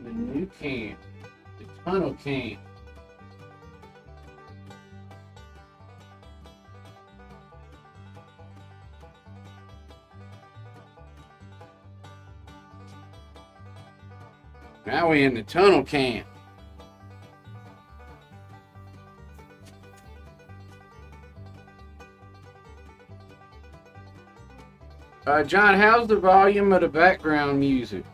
The new camp. The tunnel camp. Now we're in the tunnel camp. John, how's the volume of the background music?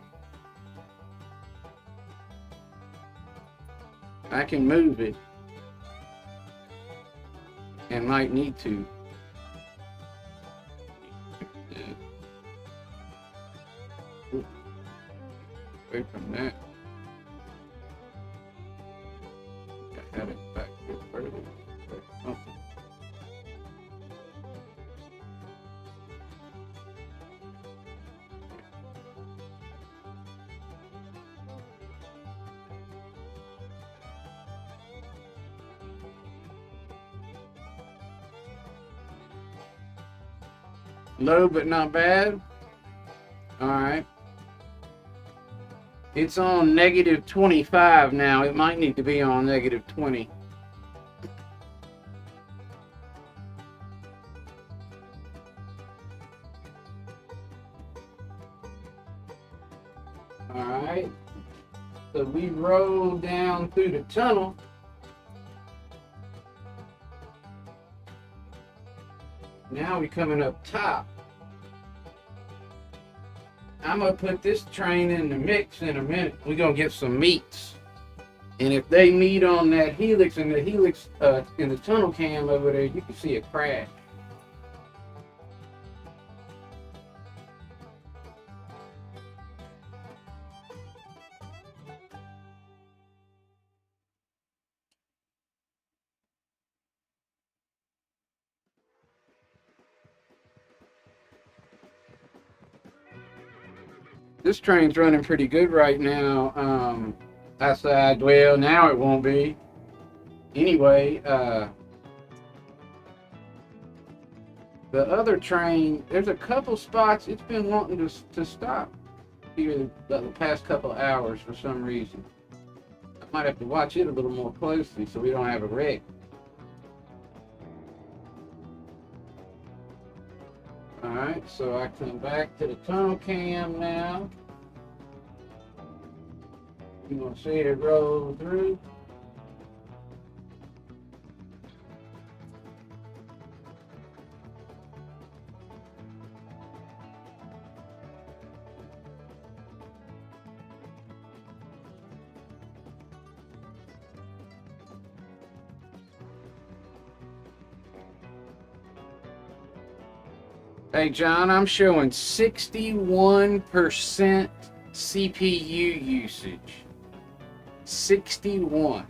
I can move it. And might need to. Away from that. I had it back here further. Oh. Low but not bad. All right. It's on negative 25 now. It might need to be on negative 20. All right. So we roll down through the tunnel. Now we're coming up top. I'm gonna put this train in the mix in a minute. We're gonna get some meets. And if they meet on that helix and the helix in the tunnel cam over there, you can see a crash. This train's running pretty good right now. Outside, well, now it won't be. Anyway, the other train, there's a couple spots it's been wanting to stop here the past couple of hours for some reason. I might have to watch it a little more closely so we don't have a wreck. Alright, so I come back to the tunnel cam now. You're going to see it roll through. Hey John, I'm showing 61% CPU usage. 61.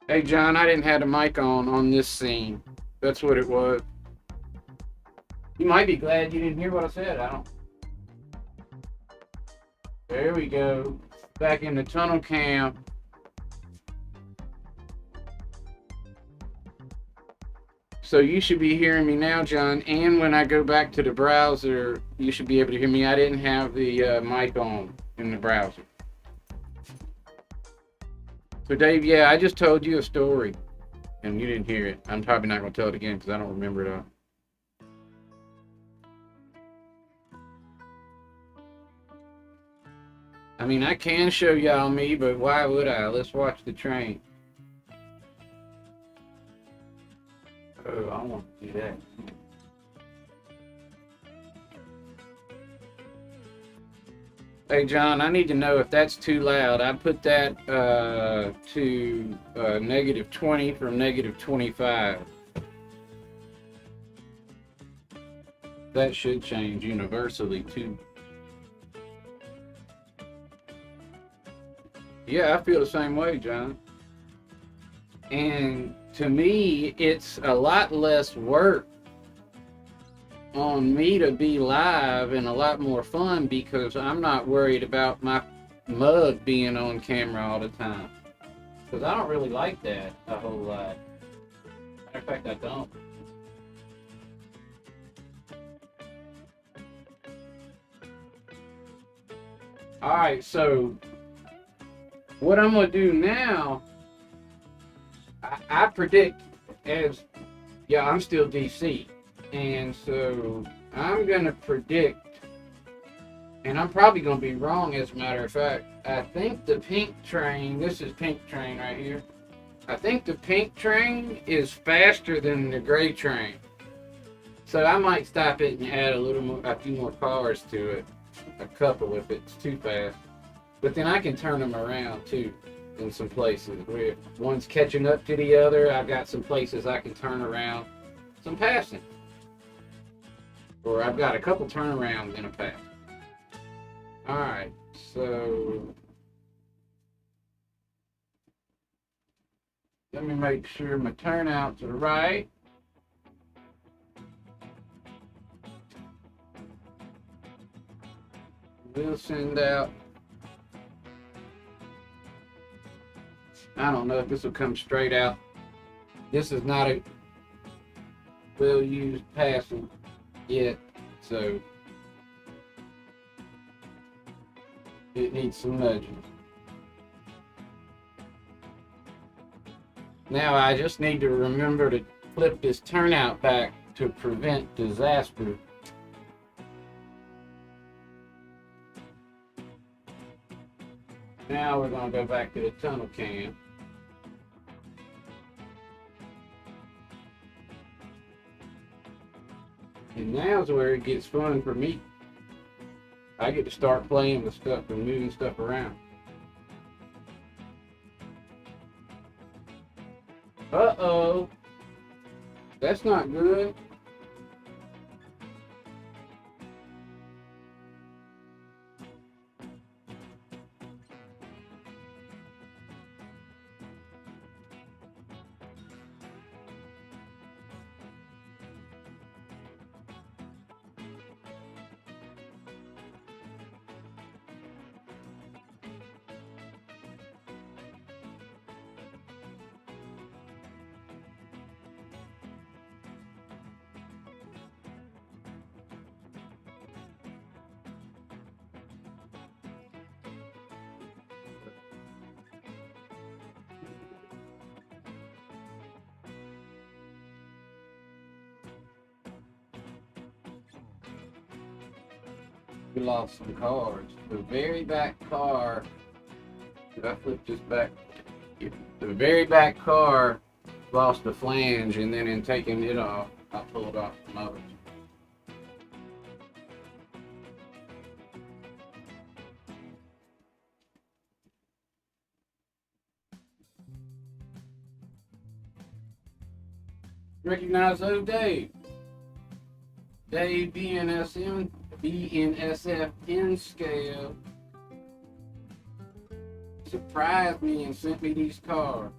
Hey, John, I didn't have the mic on this scene. That's what it was. You might be glad you didn't hear what I said. I don't. There we go. Back in the tunnel cam. So you should be hearing me now, John. And when I go back to the browser, you should be able to hear me. I didn't have the mic on in the browser. So Dave, yeah, I just told you a story, and you didn't hear it. I'm probably not going to tell it again because I don't remember it all. I mean, I can show y'all me, but why would I? Let's watch the train. Oh, I want to do that. Hey, John, I need to know if that's too loud. I put that to -20 from -25. That should change universally, too. Yeah, I feel the same way, John. And to me, it's a lot less work on me to be live and a lot more fun because I'm not worried about my mug being on camera all the time. Because I don't really like that a whole lot. Matter of fact, I don't. Alright, so what I'm going to do now, I predict as, yeah, I'm still DC. And so I'm going to predict, and I'm probably going to be wrong as a matter of fact, I think the pink train, this is pink train right here, I think the pink train is faster than the gray train. So I might stop it and add a few more cars to it, a couple if it's too fast. But then I can turn them around too in some places where one's catching up to the other. I've got some places I can turn around some passing. Or I've got a couple turnarounds in a pack. Alright, so let me make sure my turnouts are right. We'll send out, I don't know if this will come straight out. This is not a well-used passing yet, so it needs some nudging. Now I just need to remember to flip this turnout back to prevent disaster. . 'Cause Now we're going to go back to the tunnel cam. And now's where it gets fun for me. I get to start playing with stuff and moving stuff around. Uh-oh. That's not good. We lost some cars. The very back car, did I flip this back? The very back car lost the flange, and then in taking it off, I pulled off the motors. Recognize those, Dave? Dave BNSFN scale surprised me and sent me these cars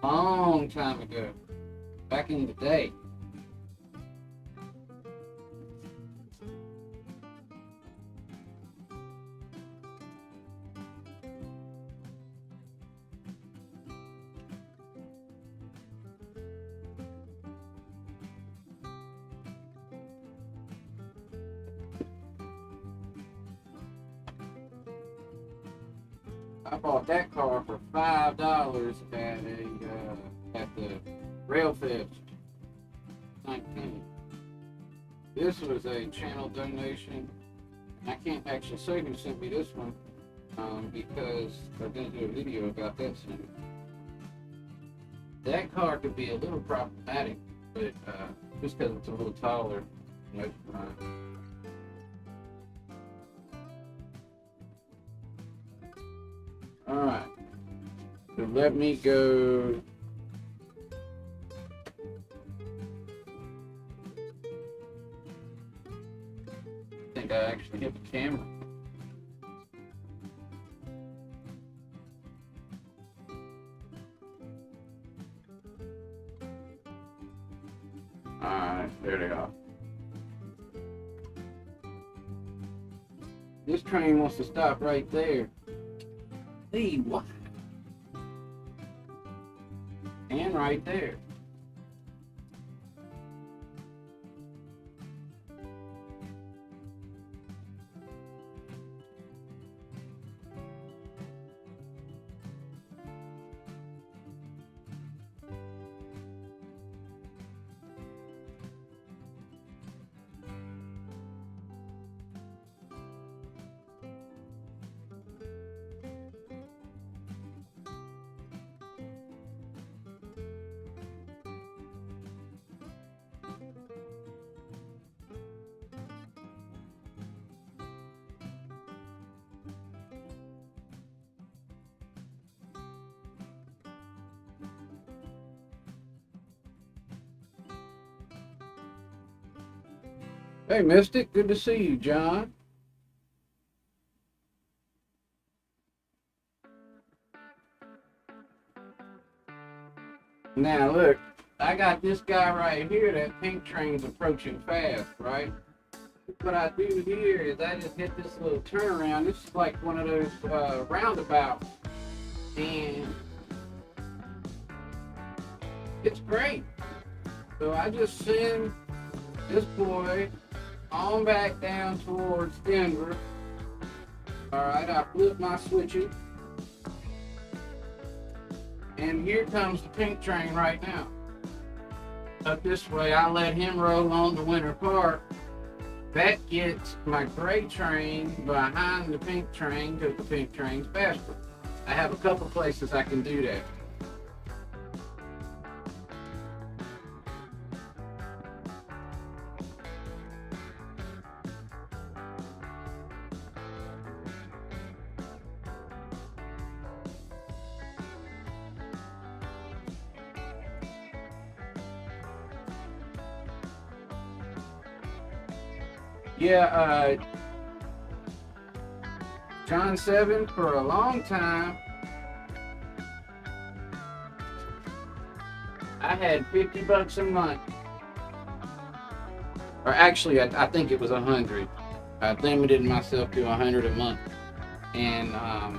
a long time ago, back in the day. I bought that car for $5 at the Rail Fest 19. This was a channel donation. I can't actually say who sent me this one because I'm going to do a video about that soon. That car could be a little problematic, but just because it's a little taller, no problem. Alright, so let me go. I think I actually hit the camera. Alright, there they are. This train wants to stop right there. See what? And right there. Hey, Mystic, good to see you, John. Now, look, I got this guy right here. That pink train's approaching fast, right? What I do here is I just hit this little turnaround. This is like one of those roundabouts. And it's great. So I just send this boy on back down towards Denver. Alright, I flip my switches. And here comes the pink train right now. Up this way, I let him roll on to Winter Park. That gets my gray train behind the pink train because the pink train's faster. I have a couple places I can do that. Yeah, John 7 for a long time. I had $50 a month, or actually, I think it was 100. I limited myself to 100 a month, and I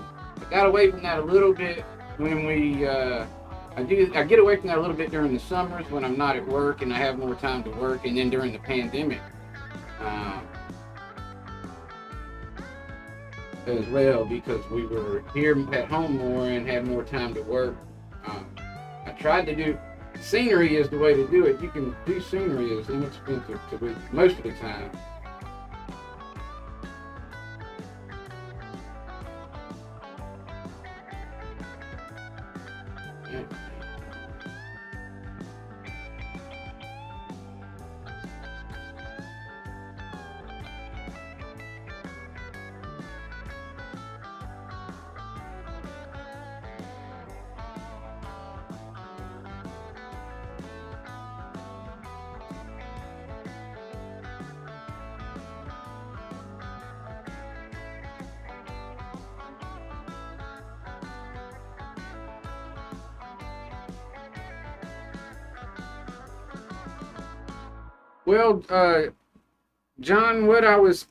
got away from that a little bit when I get away from that a little bit during the summers when I'm not at work and I have more time to work, and then during the pandemic as well, because we were here at home more and had more time to work. I tried to do scenery is the way to do it. You can do scenery is inexpensive most of the time. Yeah. Well, John, what I was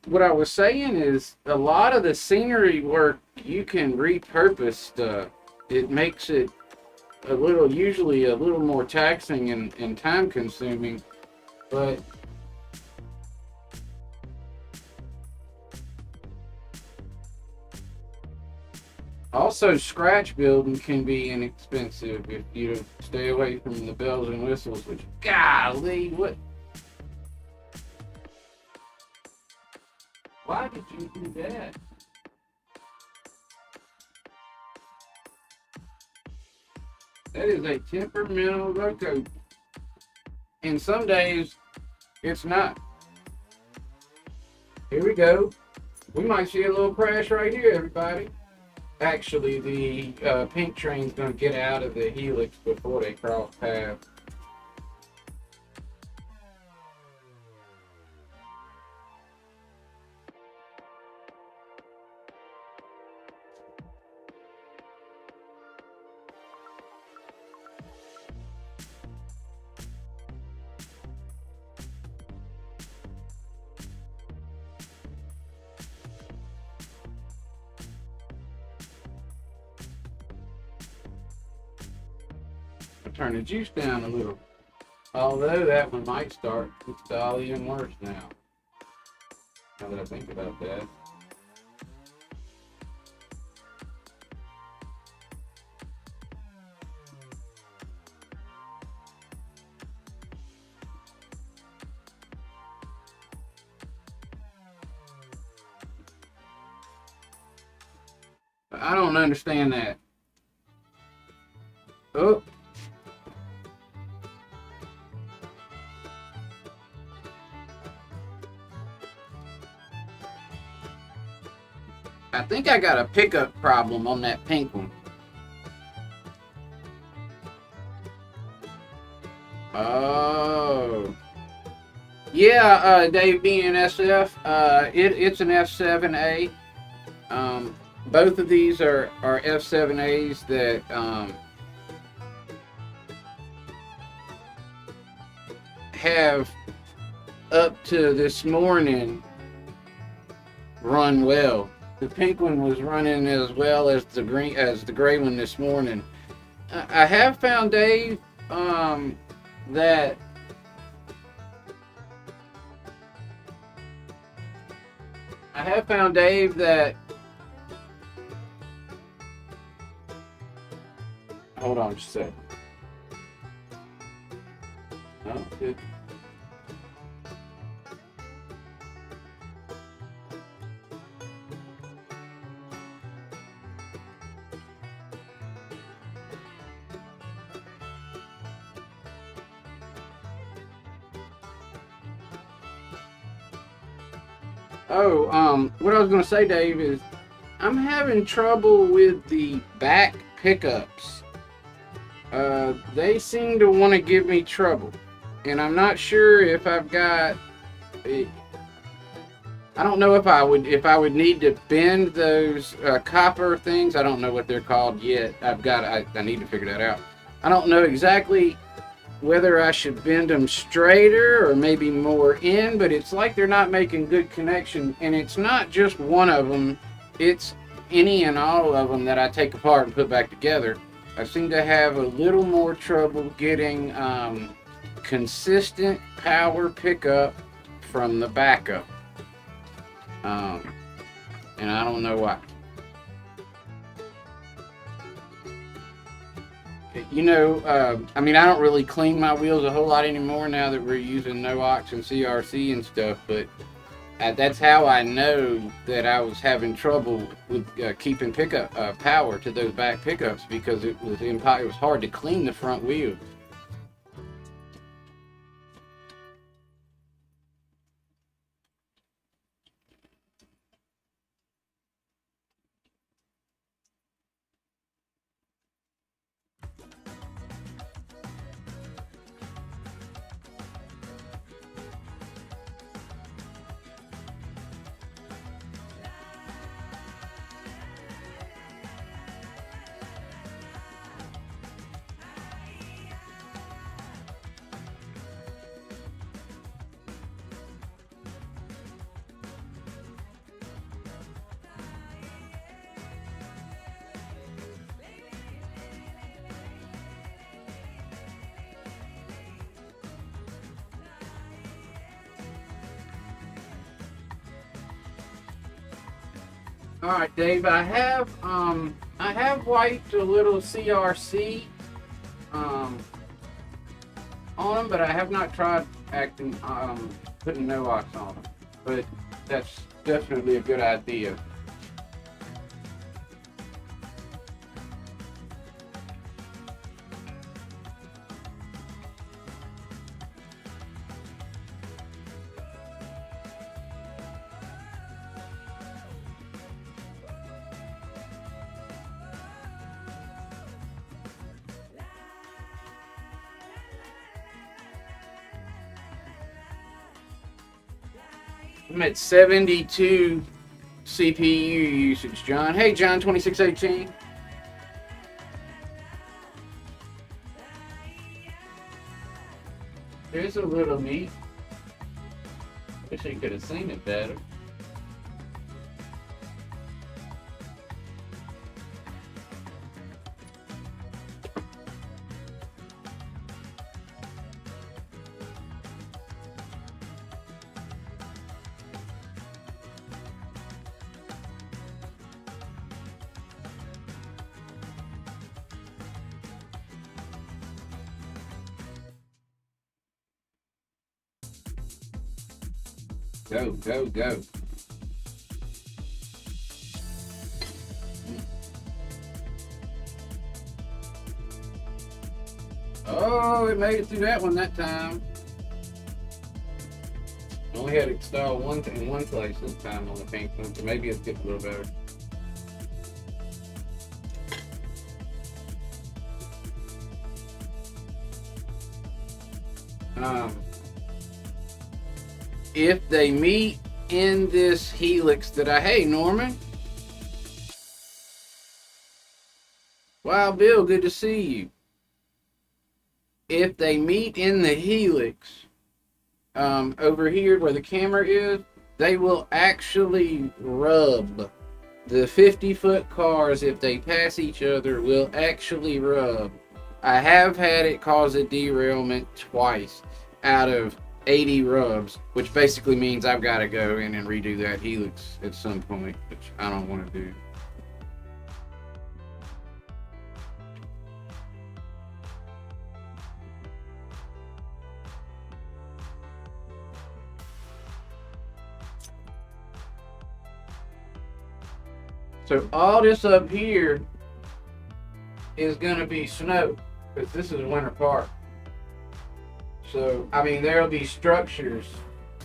saying is a lot of the scenery work you can repurpose stuff. It makes it usually a little more taxing and time consuming, but also scratch building can be inexpensive if you stay away from the bells and whistles, which, golly, why did you do that? That is a temperamental loco. And some days it's not. Here we go. We might see a little crash right here, everybody. Actually, the pink train's going to get out of the helix before they cross paths. I'll turn the juice down a little. Although that one might start to stall even worse now. Now that I think about that. I don't understand that. Oh. I think I got a pickup problem on that pink one. Oh. Yeah, Dave D&SF, it's an F7A. Both of these are F7As that have up to this morning run well. The pink one was running as well as the gray one this morning. I have found, Dave, that hold on just a second. Oh, good. Oh, what I was gonna say, Dave, is I'm having trouble with the back pickups. They seem to want to give me trouble, and I'm not sure if I've got. I don't know if I would need to bend those copper things. I don't know what they're called yet. I need to figure that out. I don't know exactly whether I should bend them straighter or maybe more in, but it's like they're not making good connection. And it's not just one of them, it's any and all of them that I take apart and put back together. I seem to have a little more trouble getting consistent power pickup from the backup. And I don't know why. I mean, I don't really clean my wheels a whole lot anymore now that we're using no-ox and CRC and stuff, but that's how I know that I was having trouble with keeping pickup power to those back pickups, because it was hard to clean the front wheels. All right, Dave. I have wiped a little CRC um, on them, but I have not tried putting no-ox on them. But that's definitely a good idea. I'm at 72 CPU usage, John. Hey, John, 2618. There's a little meat. Wish you could have seen it better. Go, go, go. Oh, it made it through that one that time. Only had to install one in one place this time on the pink one, so maybe it's getting a little better. If they meet in this helix hey, Norman. Wow, Bill, good to see you. If they meet in the helix, over here where the camera is, they will actually rub. The 50-foot cars, if they pass each other, will actually rub. I have had it cause a derailment twice out of 80 rubs, which basically means I've got to go in and redo that helix at some point, which I don't want to do. So all this up here is going to be snow, because this is Winter Park. So, I mean, there'll be structures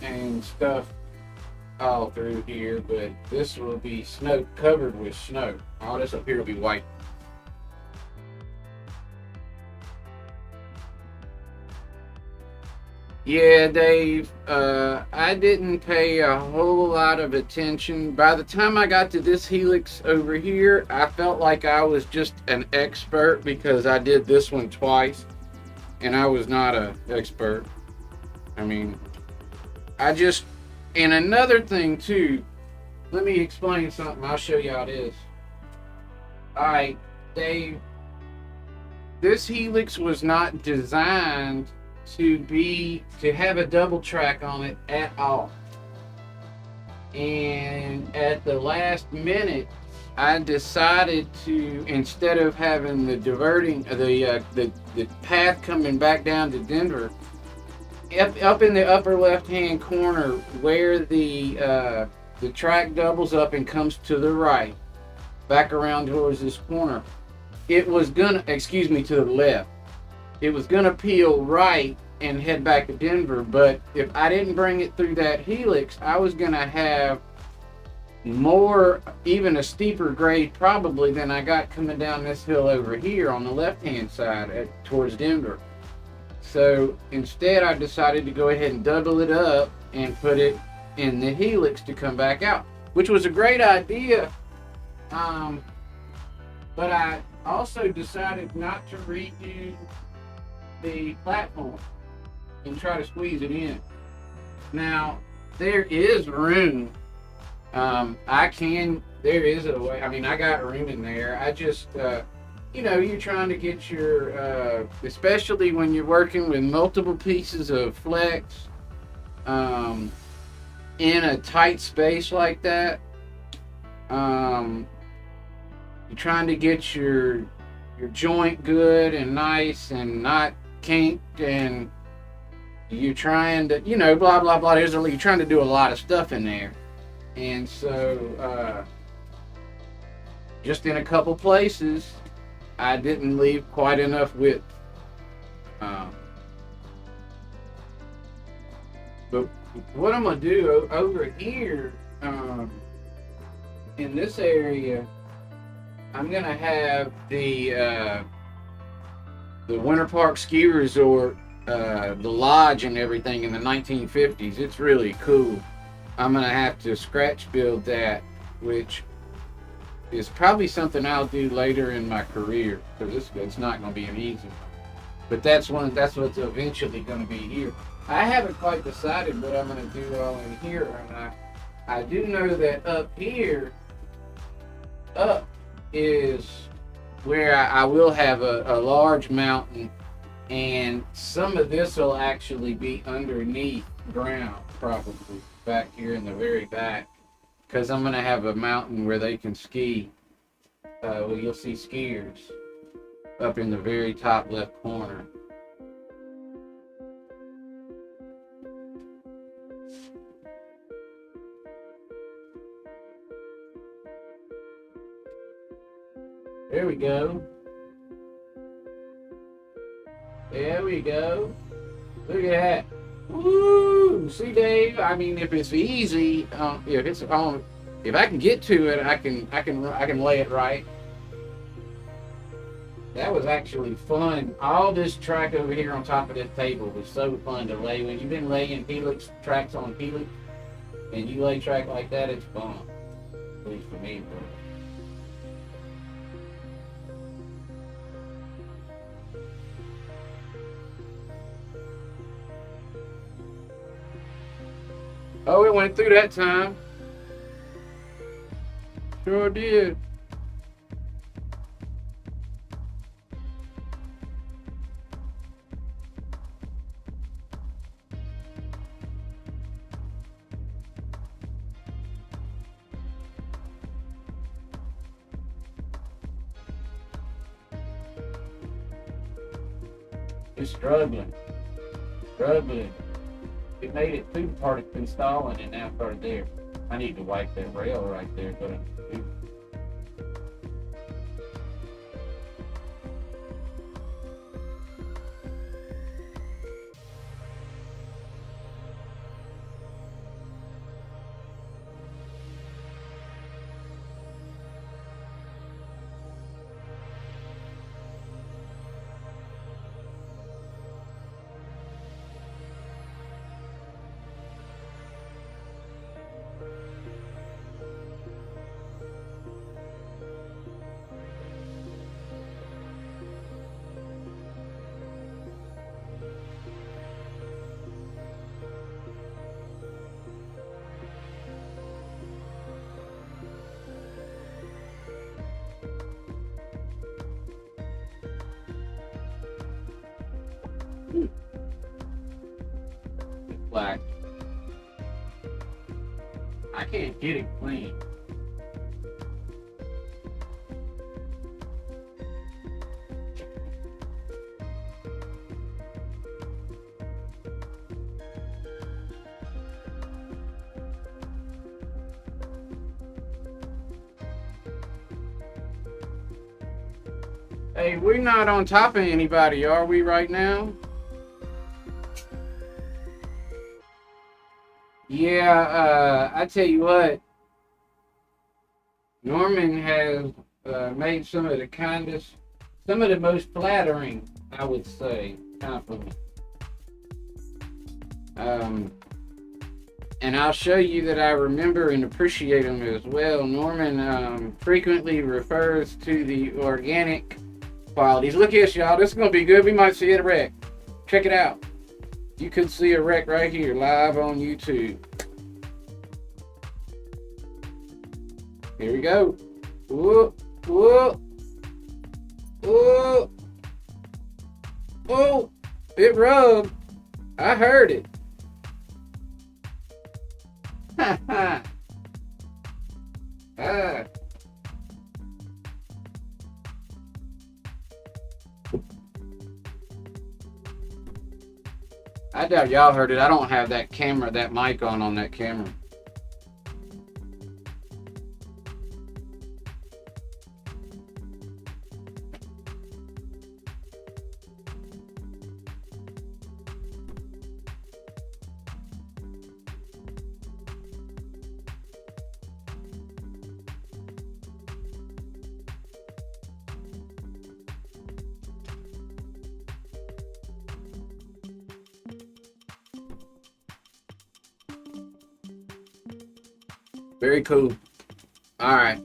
and stuff all through here, but this will be snow covered with snow. All this up here will be white. Yeah, Dave, I didn't pay a whole lot of attention. By the time I got to this helix over here, I felt like I was just an expert because I did this one twice, and I was not an expert. I mean, and another thing too, let me explain something. I'll show you how it is. Alright, Dave, this helix was not designed to have a double track on it at all. And at the last minute, I decided to, instead of having the path coming back down to Denver, up in the upper left hand corner where the track doubles up and comes to the right, back around towards this corner, it was gonna, excuse me, to the left. It was gonna peel right and head back to Denver, but if I didn't bring it through that helix, I was gonna have more, even a steeper grade probably than I got coming down this hill over here on the left hand side towards Denver. So instead I decided to go ahead and double it up and put it in the helix to come back out, which was a great idea. But I also decided not to redo the platform and try to squeeze it in. Now, there is room. There is a way. I mean, I got room in there. I just, you're trying to get your, especially when you're working with multiple pieces of flex in a tight space like that. You're trying to get your joint good and nice and not kinked, and you're trying to, blah, blah, blah. You're trying to do a lot of stuff in there. And so, just in a couple places, I didn't leave quite enough width. But what I'm going to do over here, in this area, I'm going to have the Winter Park Ski Resort, the lodge and everything in the 1950s. It's really cool. I'm going to have to scratch build that, which is probably something I'll do later in my career, because it's not going to be an easy one. But that's what's eventually going to be here. I haven't quite decided what I'm going to do all in here. And I do know that up here, up is where I will have a large mountain, and some of this will actually be underneath ground, probably back here in the very back, because I'm going to have a mountain where they can ski. You'll see skiers up in the very top left corner. There we go. There we go. Look at that. Woo! See, Dave, I mean, if it's easy, if I can get to it, I can lay it right. That was actually fun. All this track over here on top of this table was so fun to lay. When you've been laying helix tracks on helix, and you lay track like that, it's fun. At least for me, bro. Oh, it went through that time. Sure did. It's struggling. It made it through part of installing and now started there. I need to wipe that rail right there, but like. I can't get it clean. Hey, we're not on top of anybody, are we, right now? Yeah, I tell you what, Norman has made some of the most flattering, I would say, compliments. And I'll show you that I remember and appreciate them as well. Norman frequently refers to the organic qualities. Look at this, y'all. This is going to be good. We might see a wreck. Check it out. You could see a wreck right here live on YouTube. Here we go. Whoa, whoa, whoa. Oh, it rubbed. I heard it. Ha ha. Ah. I doubt y'all heard it. I don't have that mic on that camera. Very cool. All right.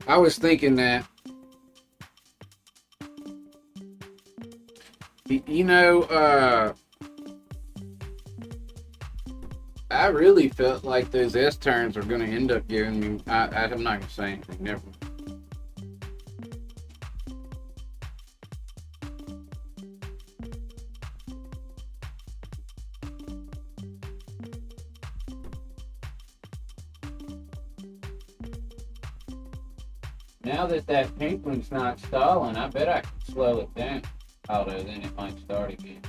I was thinking that, you know, I really felt like those S-turns were going to end up giving me, I'm not going to say anything, never mind. Now that pink one's not stalling, I bet I can slow it down. Although then it might start again.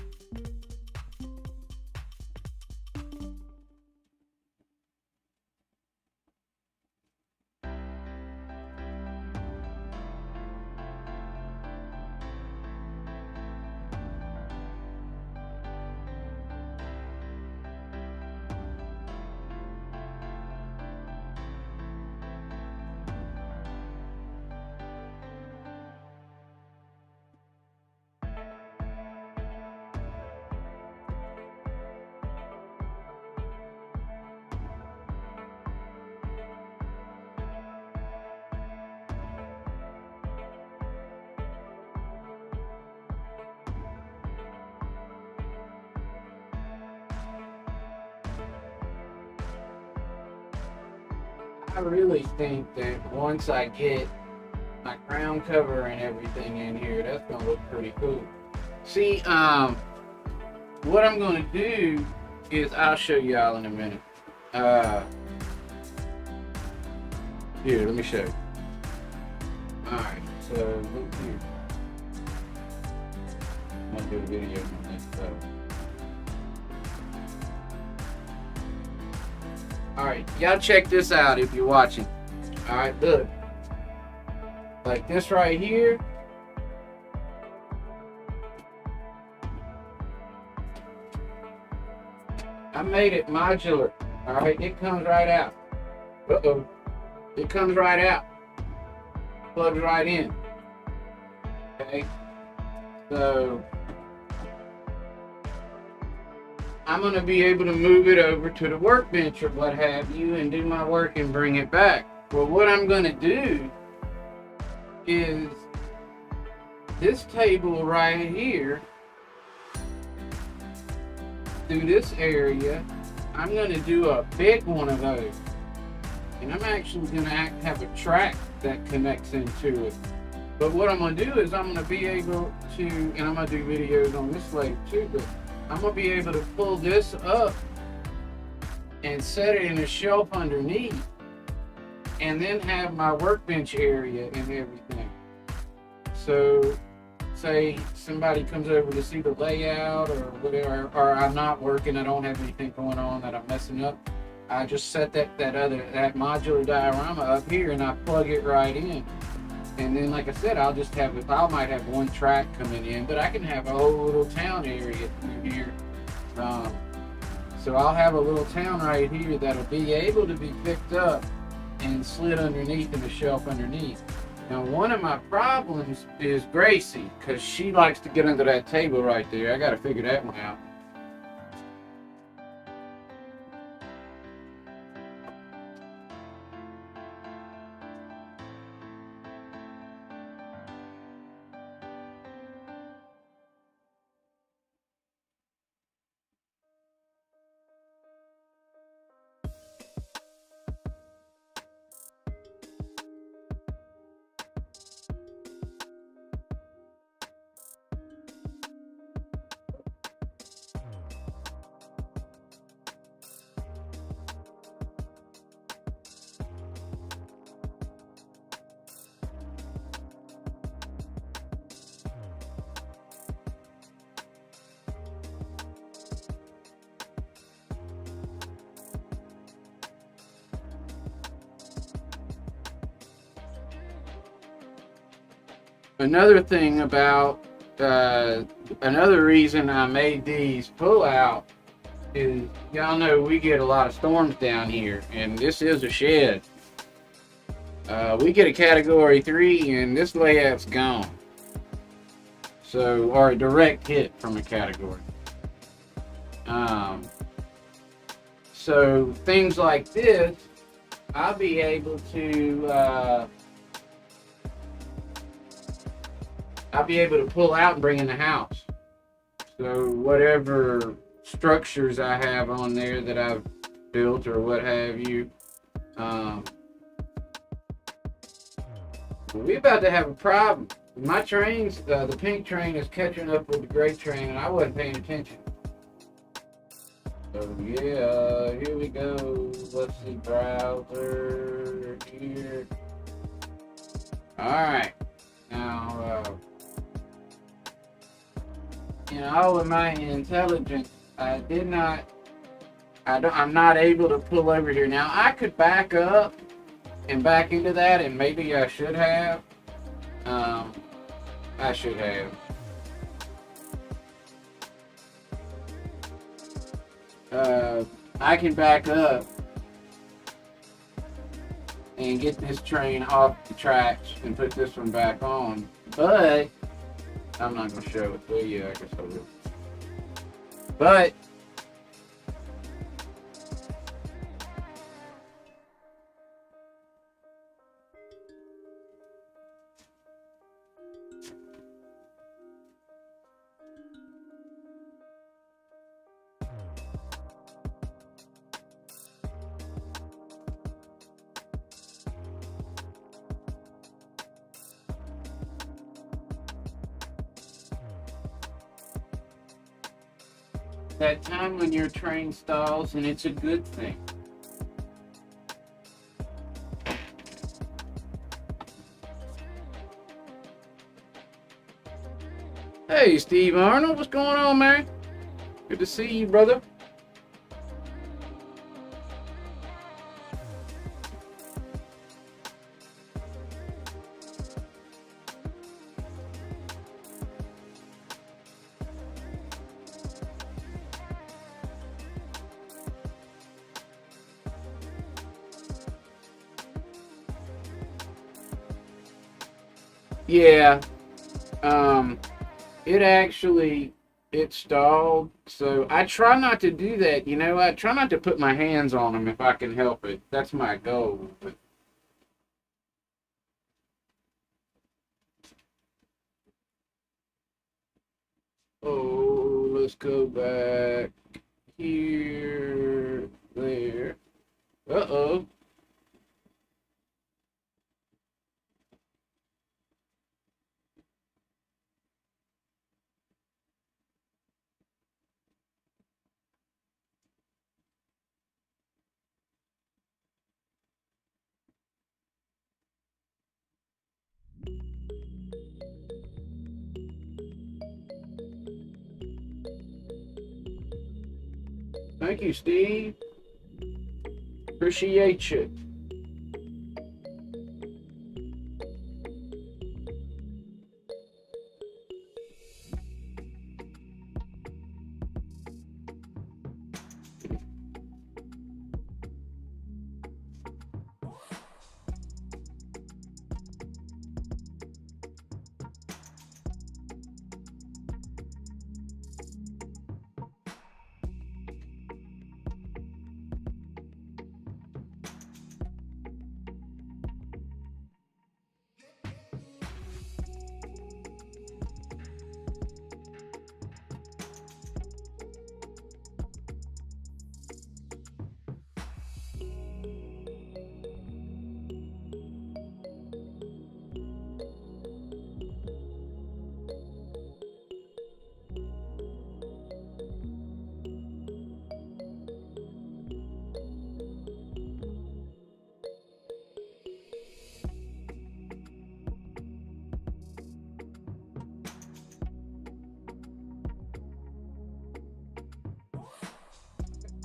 I really think that once I get my ground cover and everything in here, that's gonna look pretty cool. See, what I'm gonna do is, I'll show y'all in a minute. Here, let me show you. Alright, so look here. I'm gonna do a video on this stuff. Alright, y'all check this out if you're watching. Alright, look. Like this right here. I made it modular. Alright, it comes right out. Uh-oh. It comes right out. Plugs right in. Okay. So I'm going to be able to move it over to the workbench or what have you and do my work and bring it back. Well, what I'm going to do is this table right here, through this area, I'm going to do a big one of those. And I'm actually going to have a track that connects into it. But what I'm going to do is I'm going to be able to, and I'm going to do videos on this later too, but I'm going to be able to pull this up and set it in a shelf underneath, and then have my workbench area and everything. So say somebody comes over to see the layout or whatever, or I'm not working, I don't have anything going on that I'm messing up, I just set that modular diorama up here and I plug it right in. And then, like I said, I might have one track coming in, but I can have a whole little town area through here. So I'll have a little town right here that'll be able to be picked up and slid underneath in the shelf underneath. Now, one of my problems is Gracie, because she likes to get under that table right there. I got to figure that one out. Another thing about another reason I made these pull out is, y'all know we get a lot of storms down here, and this is a shed. We get a category 3 and this layout's gone. So, or a direct hit from a category. So things like this, I'll be able to pull out and bring in the house. So whatever structures I have on there that I've built or what have you, we're about to have a problem. My trains, the pink train is catching up with the gray train, and I wasn't paying attention. So yeah, here we go. Let's see, browser here. All right, now. All of my intelligence, I'm not able to pull over here. Now, I could back up and back into that, and maybe I should have. I should have. I can back up and get this train off the tracks and put this one back on, but I'm not going to show it. Well, yeah, I guess I will. But that time when your train stalls, and it's a good thing. Hey, Steve Arnold, what's going on, man? Good to see you, brother. Yeah, it stalled, so I try not to do that, I try not to put my hands on them if I can help it. That's my goal. But let's go back here, there. Uh-oh. Thank you, Steve. Appreciate you.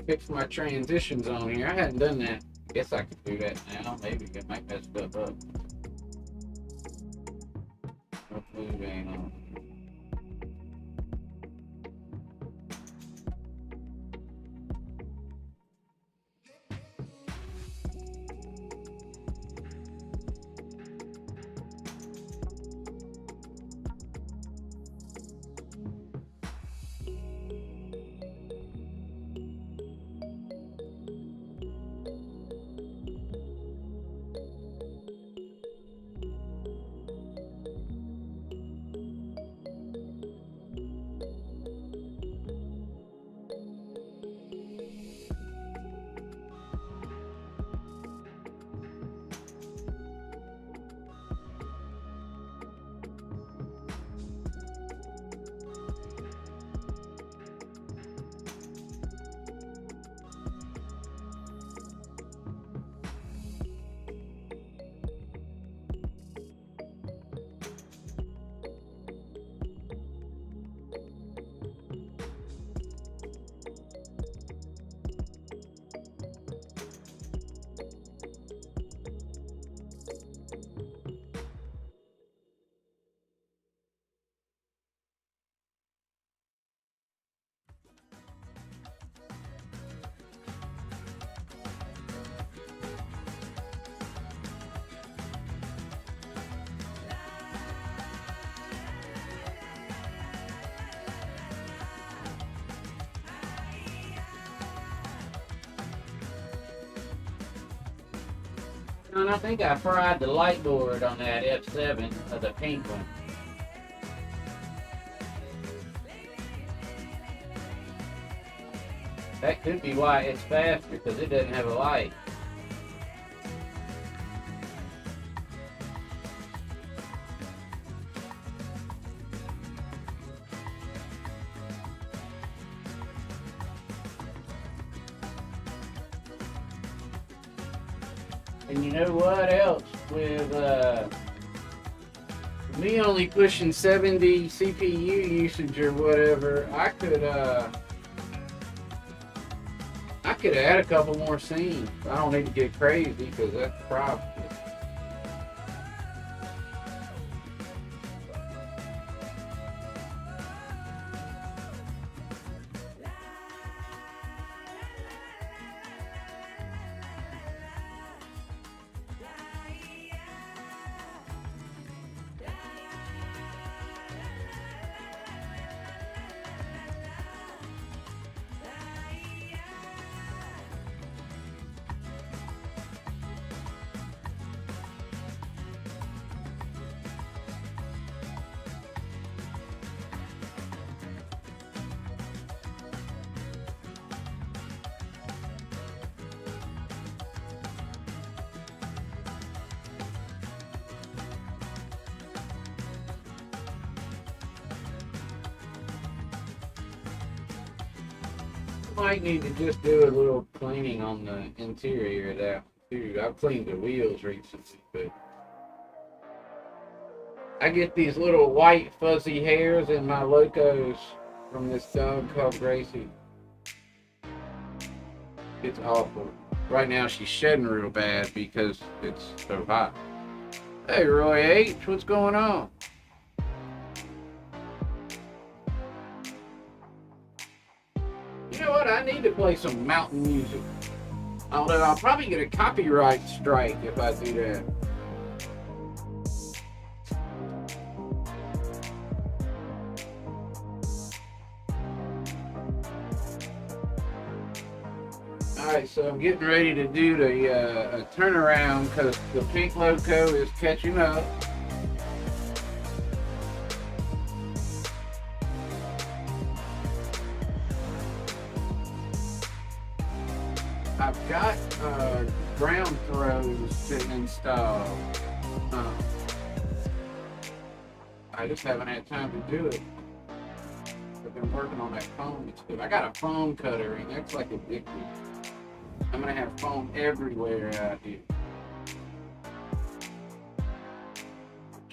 Fix my transitions on here. I hadn't done that. Guess I could do that now. Maybe it might mess stuff up. Hopefully it ain't on. And I think I fried the light board on that F7 of the pink one. That could be why it's faster, because it doesn't have a light. And you know what else? With me only pushing 70 CPU usage or whatever, I could add a couple more scenes. I don't need to get crazy, because that's the problem. Might need to just do a little cleaning on the interior of that too. I've cleaned the wheels recently, but I get these little white fuzzy hairs in my locos from this dog called Gracie. It's awful. Right now she's shedding real bad because it's so hot. Hey, Roy H, what's going on? You know what? I need to play some mountain music. Although I'll probably get a copyright strike if I do that. Alright, so I'm getting ready to do the turnaround because the pink loco is catching up. I've got ground throws to install. I just haven't had time to do it. I've been working on that foam too. I got a foam cutter and that's like addictive. I'm gonna have foam everywhere out here.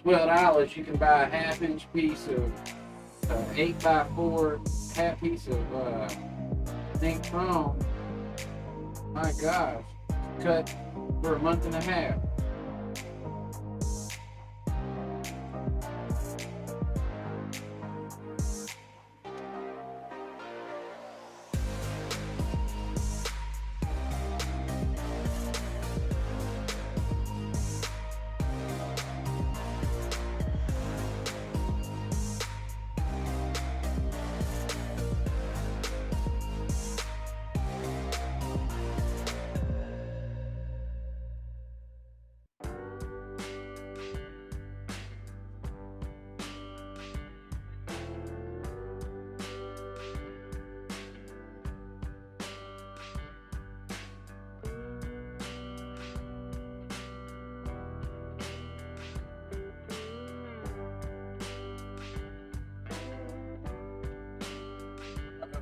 $12 you can buy a half-inch piece of 8x4 half piece of zinc foam. My gosh, cut for a month and a half.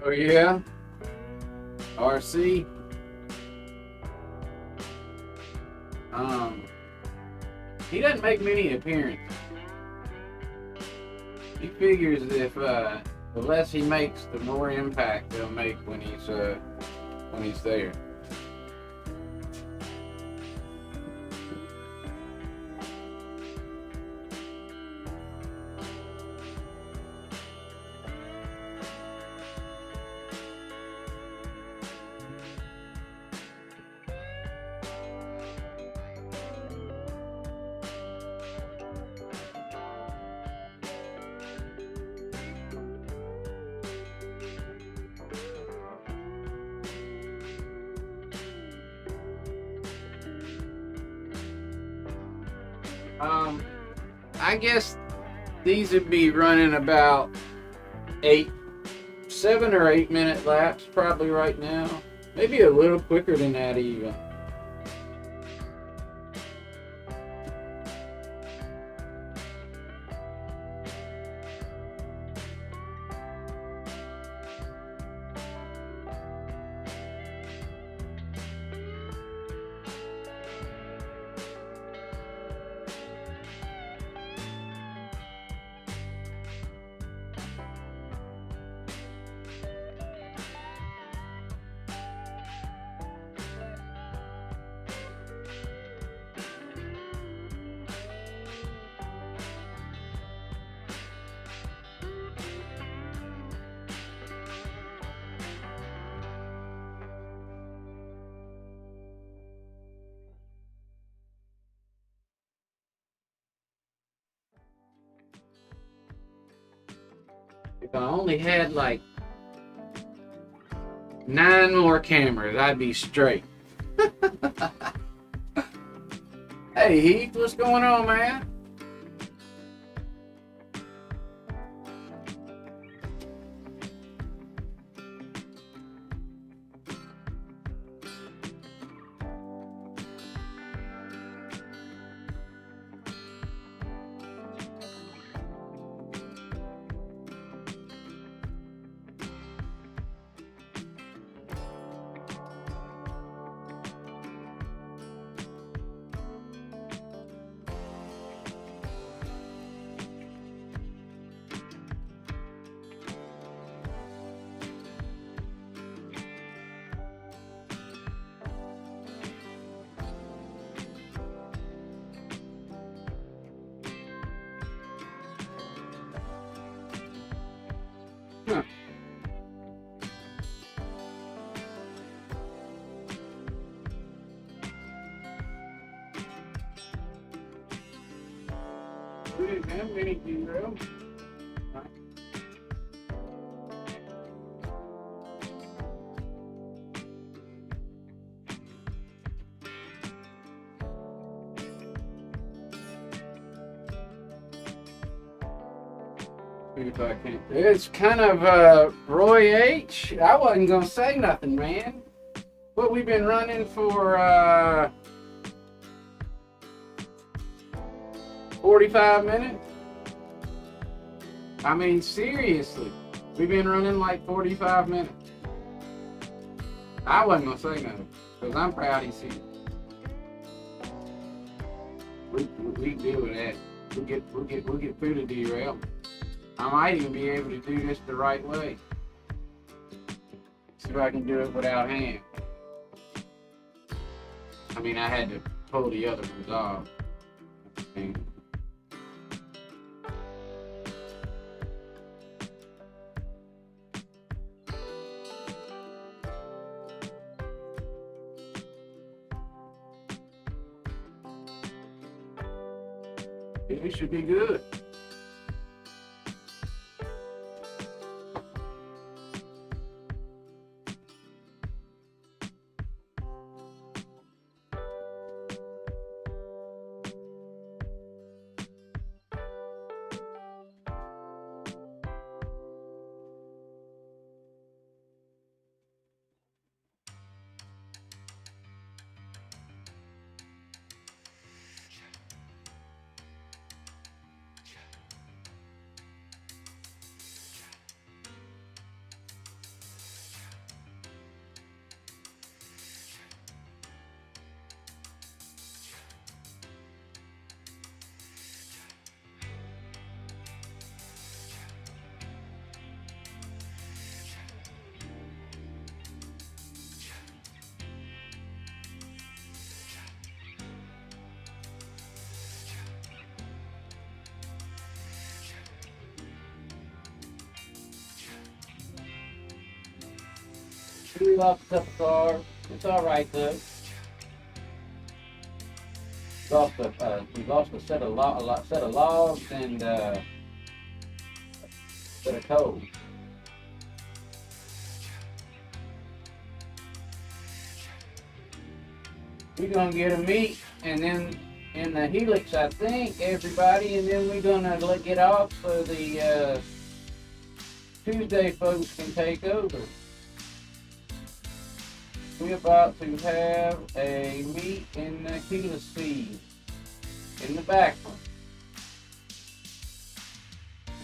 Oh yeah, RC. He doesn't make many appearances. He figures if the less he makes, the more impact he'll make when he's there. I guess these would be running about 7 or 8 minute laps probably right now. Maybe a little quicker than that even. If I only had like 9 more cameras, I'd be straight. Hey Heath, what's going on, man? We didn't have many derails. If I can. It's kind of Roy H. I wasn't gonna say nothing, man. What we've been running for 45 minutes. I mean, seriously, we've been running like 45 minutes. I wasn't gonna say nothing because I'm proud of you. We deal with that. We'll get through the derail. I might even be able to do this the right way. See if I can do it without hand. I mean, I had to pull the other ones off. It should be good. We lost a couple cars. It's all right though. We lost a set of logs and a set of coal. We're gonna get a meet and then in the helix, I think, everybody, and then we're gonna get off so the Tuesday folks can take over. We're about to have a meet in the helix feed in the back one.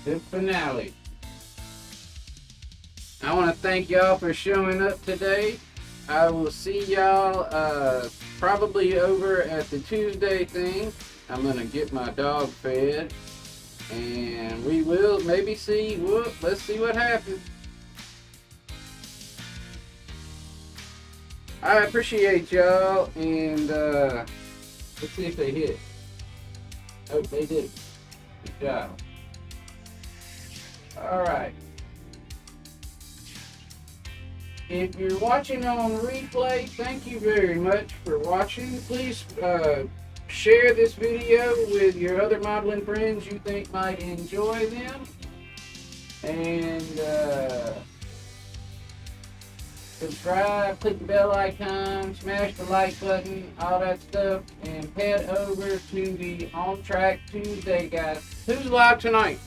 The finale. I want to thank y'all for showing up today. I will see y'all probably over at the Tuesday thing. I'm gonna get my dog fed, and we will maybe see. Let's see what happens. I appreciate y'all, and let's see if they hit. Oh, they did. Good job. All right. If you're watching on replay, thank you very much for watching. Please share this video with your other modeling friends you think might enjoy them. And subscribe, click the bell icon, smash the like button, all that stuff, and head over to the On Track Tuesday, guys. Who's live tonight?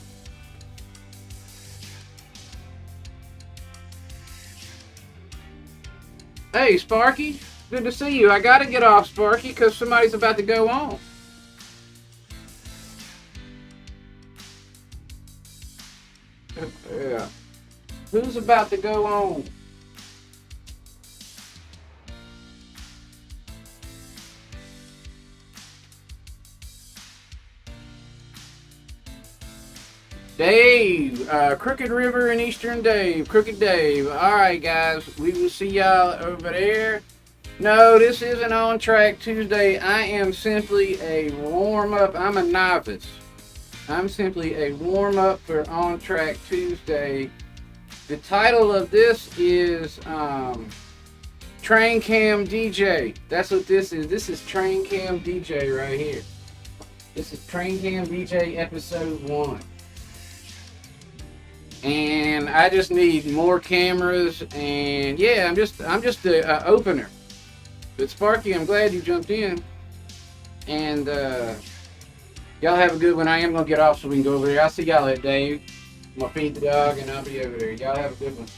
Hey, Sparky, good to see you. I gotta get off, Sparky, because somebody's about to go on. Yeah. Who's about to go on? Dave, Crooked River and Eastern Dave, Crooked Dave. All right, guys, we will see y'all over there. No, this isn't On Track Tuesday. I am simply a warm-up. I'm a novice. I'm simply a warm-up for On Track Tuesday. The title of this is Train Cam DJ. That's what this is. This is Train Cam DJ right here. This is Train Cam DJ episode 1. And I just need more cameras, and yeah, I'm just a opener. But Sparky, I'm glad you jumped in. And y'all have a good one. I am gonna get off so we can go over there. I'll see y'all at Dave. I'm gonna feed the dog and I'll be over there. Y'all have a good one.